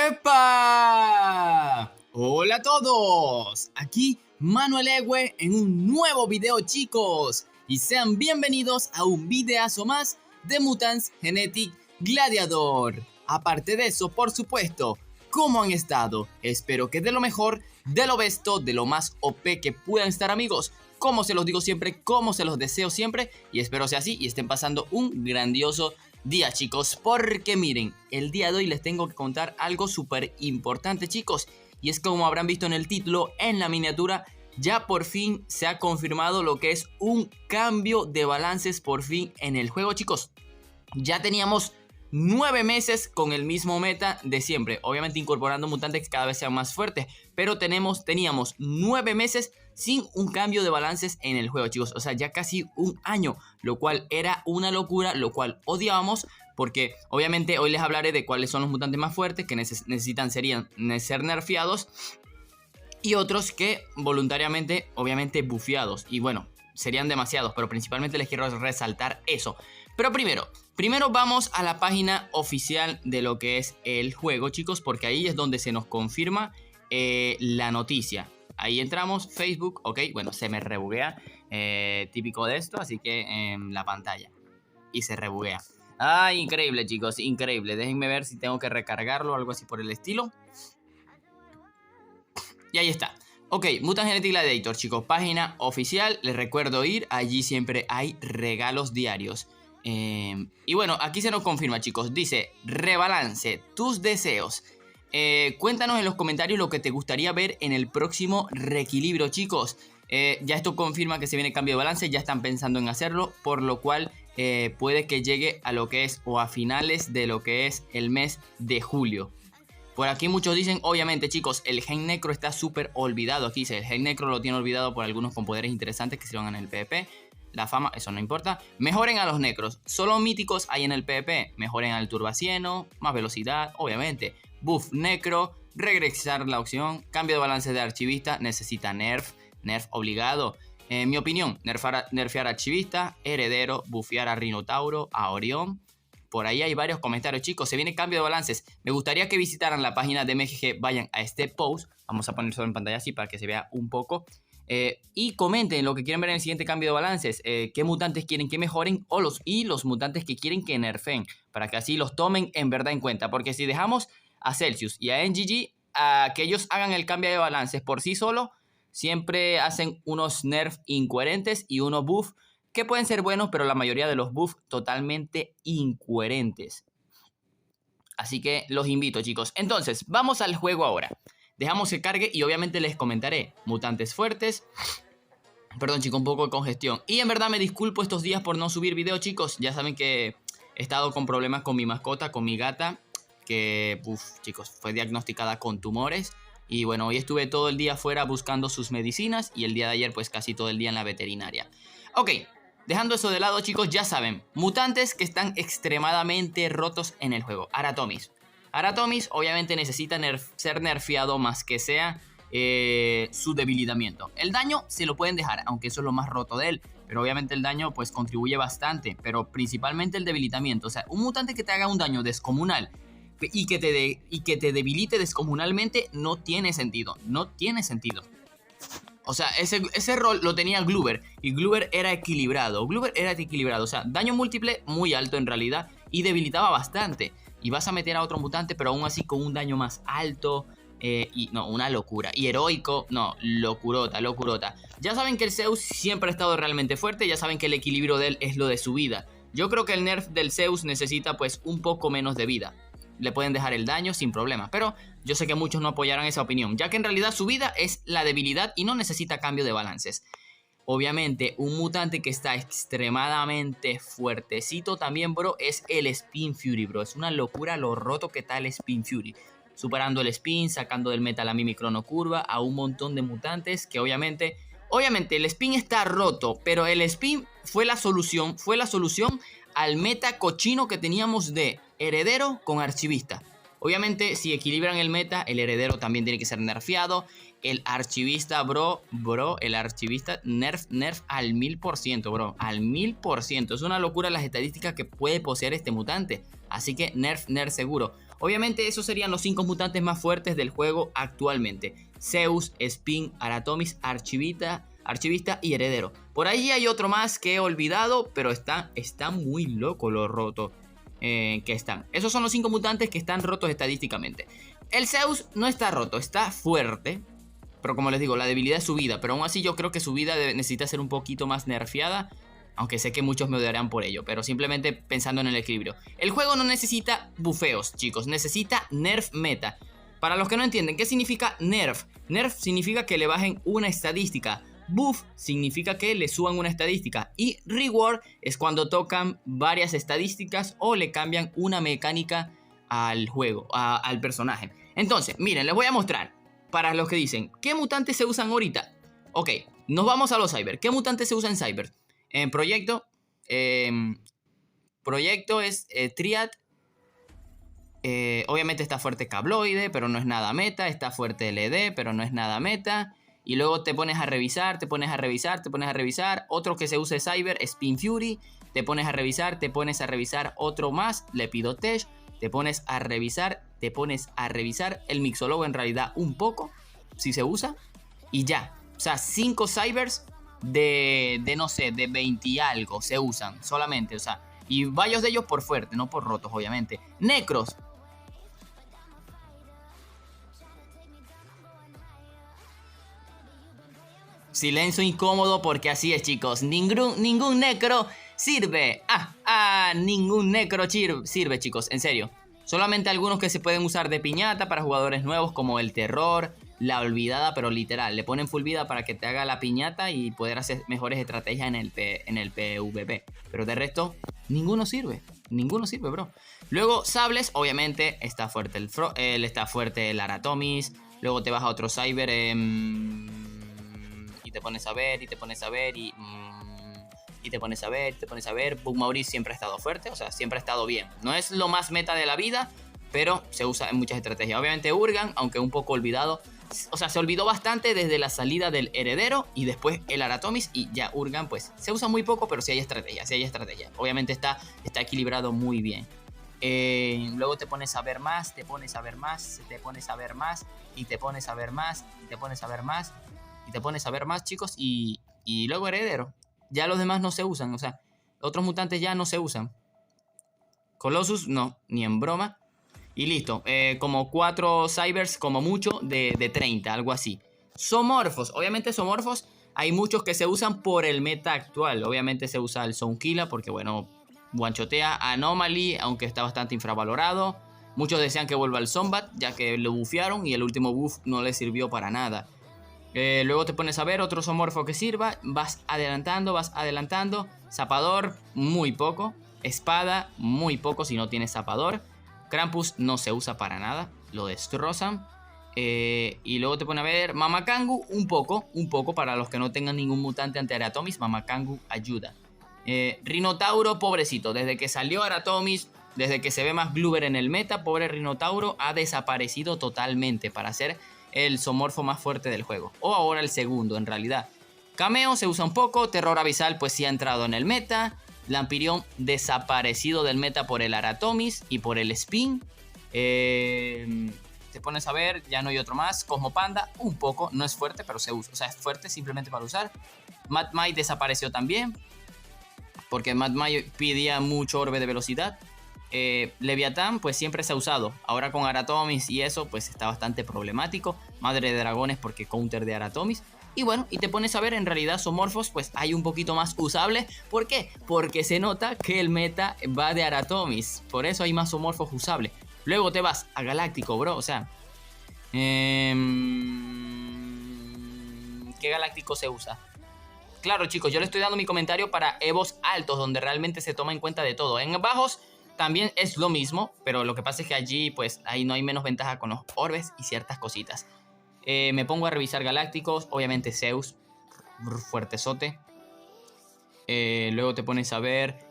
¡Epa! Hola a todos, aquí Manuel Ewe en un nuevo video, chicos, y sean bienvenidos a un videazo más de Mutants Genetic Gladiator. Aparte de eso, por supuesto, ¿cómo han estado? Espero que de lo mejor, de lo besto, de lo más OP que puedan estar, amigos. Como se los digo siempre, como se los deseo siempre, y espero sea así y estén pasando un grandioso día, chicos, porque miren, el día de hoy les tengo que contar algo súper importante, chicos, y es como habrán visto en el título, en la miniatura, ya por fin se ha confirmado lo que es un cambio de balances por fin en el juego, chicos. Ya teníamos 9 meses con el mismo meta de siempre, obviamente incorporando mutantes que cada vez sean más fuertes, pero teníamos 9 meses sin un cambio de balances en el juego, chicos. O sea, ya casi un año, lo cual era una locura, lo cual odiábamos, porque obviamente hoy les hablaré de cuáles son los mutantes más fuertes que necesitan ser nerfeados y otros que voluntariamente, obviamente, bufeados. Y bueno, serían demasiados, pero principalmente les quiero resaltar eso. Pero primero vamos a la página oficial de lo que es el juego, chicos, porque ahí es donde se nos confirma la noticia. Ahí entramos, Facebook, ok, bueno, se me rebuguea, típico de esto, así que en la pantalla. Y se rebuguea. Ah, increíble, chicos, increíble. Déjenme ver si tengo que recargarlo o algo así por el estilo. Y ahí está. Ok, Mutant Genetic Gladiator, chicos, página oficial. Les recuerdo ir, allí siempre hay regalos diarios. Y bueno, aquí se nos confirma, chicos. Dice, rebalance tus deseos. Cuéntanos en los comentarios lo que te gustaría ver en el próximo reequilibrio, chicos. Ya esto confirma que se viene cambio de balance, ya están pensando en hacerlo, por lo cual puede que llegue a lo que es o a finales de lo que es el mes de julio. Por aquí muchos dicen, obviamente, chicos, el Gen Necro está súper olvidado. Aquí dice, el Gen Necro lo tiene olvidado por algunos con poderes interesantes que se van en el PvP. La fama, eso no importa. Mejoren a los necros. Solo míticos hay en el PvP. Mejoren al turbacieno, más velocidad, obviamente. Buff necro, regresar la opción. Cambio de balance de archivista, necesita nerf obligado. En mi opinión, nerfear archivista, heredero, buffear a Rinotauro, a Orión. Por ahí hay varios comentarios, chicos. Se viene cambio de balances. Me gustaría que visitaran la página de MGG. Vayan a este post. Vamos a ponerlo en pantalla así para que se vea un poco. Y comenten lo que quieren ver en el siguiente cambio de balances. Qué mutantes quieren que mejoren y los mutantes que quieren que nerfen. Para que así los tomen en verdad en cuenta. Porque si dejamos a Celsius y a NGG a que ellos hagan el cambio de balances por sí solo, siempre hacen unos nerfs incoherentes y unos buffs que pueden ser buenos, pero la mayoría de los buffs totalmente incoherentes. Así que los invito, chicos. Entonces, vamos al juego ahora. Dejamos que cargue y obviamente les comentaré mutantes fuertes. Perdón, chicos, un poco de congestión. Y en verdad me disculpo estos días por no subir video, chicos. Ya saben que he estado con problemas con mi mascota, con mi gata, que, chicos, fue diagnosticada con tumores. Y bueno, hoy estuve todo el día fuera buscando sus medicinas y el día de ayer pues casi todo el día en la veterinaria. Ok, dejando eso de lado, chicos, ya saben, mutantes que están extremadamente rotos en el juego. Aratomis. Aratomis obviamente necesita ser nerfeado más que sea su debilitamiento. El daño se lo pueden dejar, aunque eso es lo más roto de él. Pero obviamente el daño pues contribuye bastante, pero principalmente el debilitamiento. O sea, un mutante que te haga un daño descomunal y que te debilite descomunalmente no tiene sentido. No tiene sentido. O sea, ese rol lo tenía Gloober y Gloober era equilibrado. O sea, daño múltiple muy alto en realidad y debilitaba bastante. Y vas a meter a otro mutante, pero aún así con un daño más alto. Y no, una locura. Y heroico, no, locurota. Ya saben que el Zeus siempre ha estado realmente fuerte. Ya saben que el equilibrio de él es lo de su vida. Yo creo que el nerf del Zeus necesita pues un poco menos de vida. Le pueden dejar el daño sin problema, pero yo sé que muchos no apoyarán esa opinión, ya que en realidad su vida es la debilidad y no necesita cambio de balances. Obviamente, un mutante que está extremadamente fuertecito también, bro, es el Spin Fury, bro. Es una locura lo roto que está el Spin Fury. Superando el Spin, sacando del meta la Mimicrono Curva a un montón de mutantes que obviamente el Spin está roto, pero el Spin fue la solución al meta cochino que teníamos de heredero con archivista. Obviamente, si equilibran el meta, el heredero también tiene que ser nerfeado. El archivista, bro, el archivista nerf al 1000%, bro. Al 1000%. Es una locura las estadísticas que puede poseer este mutante. Así que nerf seguro. Obviamente esos serían los 5 mutantes más fuertes del juego actualmente. Zeus, Spin, Aratomis, Archivista y Heredero. Por ahí hay otro más que he olvidado, pero está muy loco lo roto que están. Esos son los 5 mutantes que están rotos estadísticamente. El Zeus no está roto, está fuerte. Pero como les digo, la debilidad es su vida. Pero aún así yo creo que su vida necesita ser un poquito más nerfeada. Aunque sé que muchos me odiarán por ello. Pero simplemente pensando en el equilibrio. El juego no necesita bufeos, chicos. Necesita nerf meta. Para los que no entienden, ¿qué significa nerf? Nerf significa que le bajen una estadística. Buff significa que le suban una estadística. Y reward es cuando tocan varias estadísticas o le cambian una mecánica al juego, al personaje. Entonces, miren, les voy a mostrar. Para los que dicen, ¿qué mutantes se usan ahorita? Ok, nos vamos a los cyber. ¿Qué mutantes se usan en cyber? En proyecto es Triad. Obviamente está fuerte Cabloide, pero no es nada meta. Está fuerte LD, pero no es nada meta. Y luego te pones a revisar, te pones a revisar. Otro que se use cyber, Spin Fury. Te pones a revisar otro más, Lepidotech. Te pones a revisar. El Mixologo en realidad un poco, si se usa. Y ya, o sea, 5 cybers de no sé, de 20 y algo se usan solamente, o sea. Y varios de ellos por fuerte, no por rotos, obviamente. Necros. Silencio incómodo porque así es, chicos. Ningún necro sirve. Ningún necro sirve, chicos. En serio. Solamente algunos que se pueden usar de piñata para jugadores nuevos como el terror, la olvidada, pero literal. Le ponen full vida para que te haga la piñata y poder hacer mejores estrategias en el PvP. Pero de resto, ninguno sirve. Ninguno sirve, bro. Luego, sables, obviamente, está fuerte está fuerte el Aratomis. Luego te vas a otro cyber y te pones a ver, y te pones a ver, y te pones a ver. Bug Maurice siempre ha estado fuerte, o sea, siempre ha estado bien. No es lo más meta de la vida, pero se usa en muchas estrategias. Obviamente Urgan, aunque un poco olvidado, o sea, se olvidó bastante desde la salida del Heredero y después el Aratomis, y ya Urgan pues se usa muy poco, pero sí hay estrategia, Obviamente está equilibrado muy bien. Luego te pones a ver más, y te pones a ver más, chicos, y luego Heredero. Ya los demás no se usan, o sea, otros mutantes ya no se usan. Colossus no, ni en broma. Y listo, como 4 cybers como mucho de 30, algo así. Zoomorphos, obviamente Zoomorphos hay muchos que se usan por el meta actual. Obviamente se usa el Soundkiller porque bueno, guanchotea. Anomaly, aunque está bastante infravalorado. Muchos desean que vuelva el Zombat, ya que lo bufearon y el último buff no le sirvió para nada. Luego te pones a ver otro zoomorfo que sirva. Vas adelantando. Zapador, muy poco. Espada, muy poco si no tienes zapador. Krampus no se usa para nada, lo destrozan. Y luego te pones a ver Mamakangu, un poco para los que no tengan ningún mutante ante Aratomis. Mamakangu ayuda. Rinotauro, pobrecito, desde que salió Aratomis, desde que se ve más Bloober en el meta, pobre Rinotauro ha desaparecido totalmente para ser el zoomorfo más fuerte del juego. O ahora el segundo, en realidad. Cameo se usa un poco. Terror Abisal pues sí ha entrado en el meta. Lampirión desaparecido del meta por el Aratomis y por el Spin. Te pones a ver, ya no hay otro más. Cosmopanda, un poco, no es fuerte, pero se usa. O sea, es fuerte simplemente para usar. Mad Mai desapareció también, porque Mad Mai pedía mucho orbe de velocidad. Leviatán pues siempre se ha usado. Ahora con Aratomis y eso pues está bastante problemático. Madre de dragones porque counter de Aratomis. Y bueno, y te pones a ver, en realidad Zoomorphos pues hay un poquito más usable. ¿Por qué? Porque se nota que el meta va de Aratomis. Por eso hay más Zoomorphos usables. Luego te vas a Galáctico, bro. O sea, ¿qué Galáctico se usa? Claro, chicos, yo le estoy dando mi comentario para Evos altos, donde realmente se toma en cuenta de todo. En bajos también es lo mismo, pero lo que pasa es que allí pues ahí no hay menos ventaja con los orbes y ciertas cositas. Me pongo a revisar galácticos, obviamente Zeus, fuertezote. Luego te pones a ver.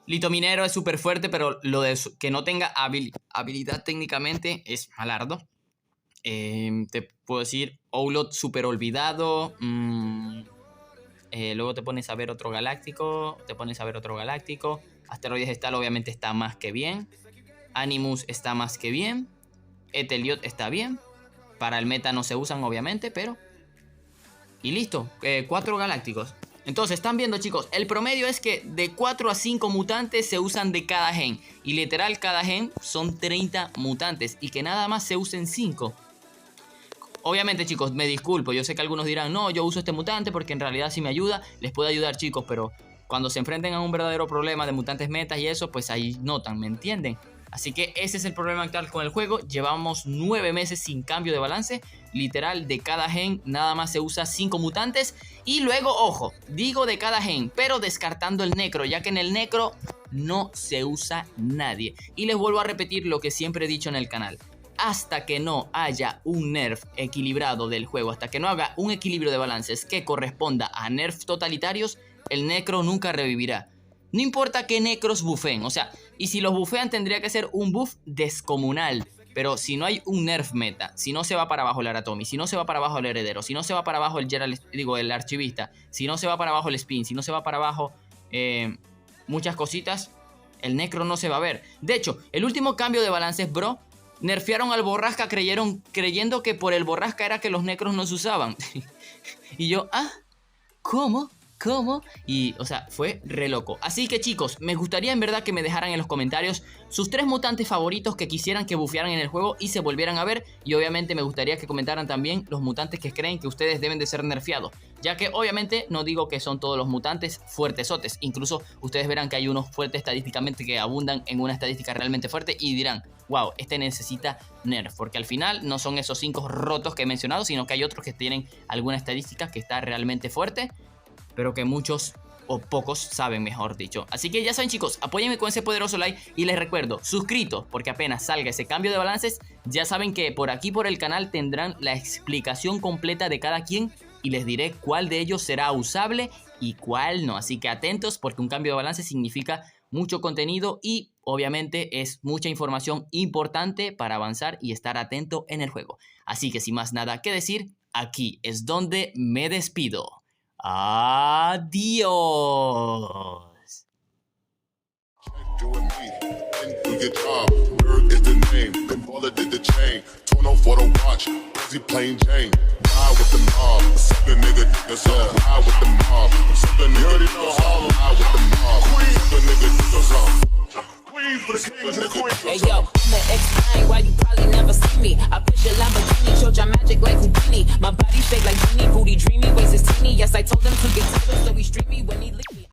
Litominero es súper fuerte, pero lo de que no tenga habilidad técnicamente es malardo. puedo decir? Owlot super olvidado. Luego te pones a ver otro galáctico. Asteroides Stal obviamente está más que bien. Animus está más que bien. Eteliot está bien. Para el meta no se usan obviamente, pero... Y listo, 4 galácticos. Entonces, están viendo, chicos, el promedio es que de 4 a 5 mutantes se usan de cada gen. Y literal, cada gen son 30 mutantes. Y que nada más se usen 5. Obviamente, chicos, me disculpo. Yo sé que algunos dirán, no, yo uso este mutante porque en realidad sí me ayuda. Les puede ayudar, chicos, pero cuando se enfrenten a un verdadero problema de mutantes metas y eso, pues ahí notan, ¿me entienden? Así que ese es el problema actual con el juego. Llevamos 9 meses sin cambio de balance. Literal, de cada gen nada más se usa 5 mutantes. Y luego, ojo, digo de cada gen, pero descartando el necro, ya que en el necro no se usa nadie. Y les vuelvo a repetir lo que siempre he dicho en el canal. Hasta que no haya un nerf equilibrado del juego, hasta que no haga un equilibrio de balances que corresponda a nerfs totalitarios, el necro nunca revivirá. No importa qué necros bufeen, o sea, y si los bufean tendría que ser un buff descomunal. Pero si no hay un nerf meta, si no se va para abajo el Aratomi, si no se va para abajo el heredero, si no se va para abajo el archivista, si no se va para abajo el spin, si no se va para abajo muchas cositas, el necro no se va a ver. De hecho, el último cambio de balances, bro, nerfearon al borrasca creyendo que por el borrasca era que los necros no se usaban. Y yo, ¿cómo? Y, o sea, fue re loco. Así que, chicos, me gustaría en verdad que me dejaran en los comentarios sus 3 mutantes favoritos que quisieran que bufearan en el juego y se volvieran a ver. Y obviamente me gustaría que comentaran también los mutantes que creen que ustedes deben de ser nerfeados, ya que obviamente no digo que son todos los mutantes fuertesotes. Incluso ustedes verán que hay unos fuertes estadísticamente que abundan en una estadística realmente fuerte y dirán, wow, este necesita nerf, porque al final no son esos 5 rotos que he mencionado, sino que hay otros que tienen alguna estadística que está realmente fuerte, pero que muchos o pocos saben, mejor dicho. Así que ya saben, chicos, apóyenme con ese poderoso like y les recuerdo, suscritos, porque apenas salga ese cambio de balances, ya saben que por aquí por el canal tendrán la explicación completa de cada quien y les diré cuál de ellos será usable y cuál no. Así que atentos, porque un cambio de balance significa mucho contenido y obviamente es mucha información importante para avanzar y estar atento en el juego. Así que sin más nada que decir, aquí es donde me despido. Adiós. Hey yo, I'ma explain why you probably never see me. I push a Lamborghini, showed your magic like Houdini. My body shaped like Genie, booty dreamy, waist is teeny. Yes, I told them to get tighter, so we streamy when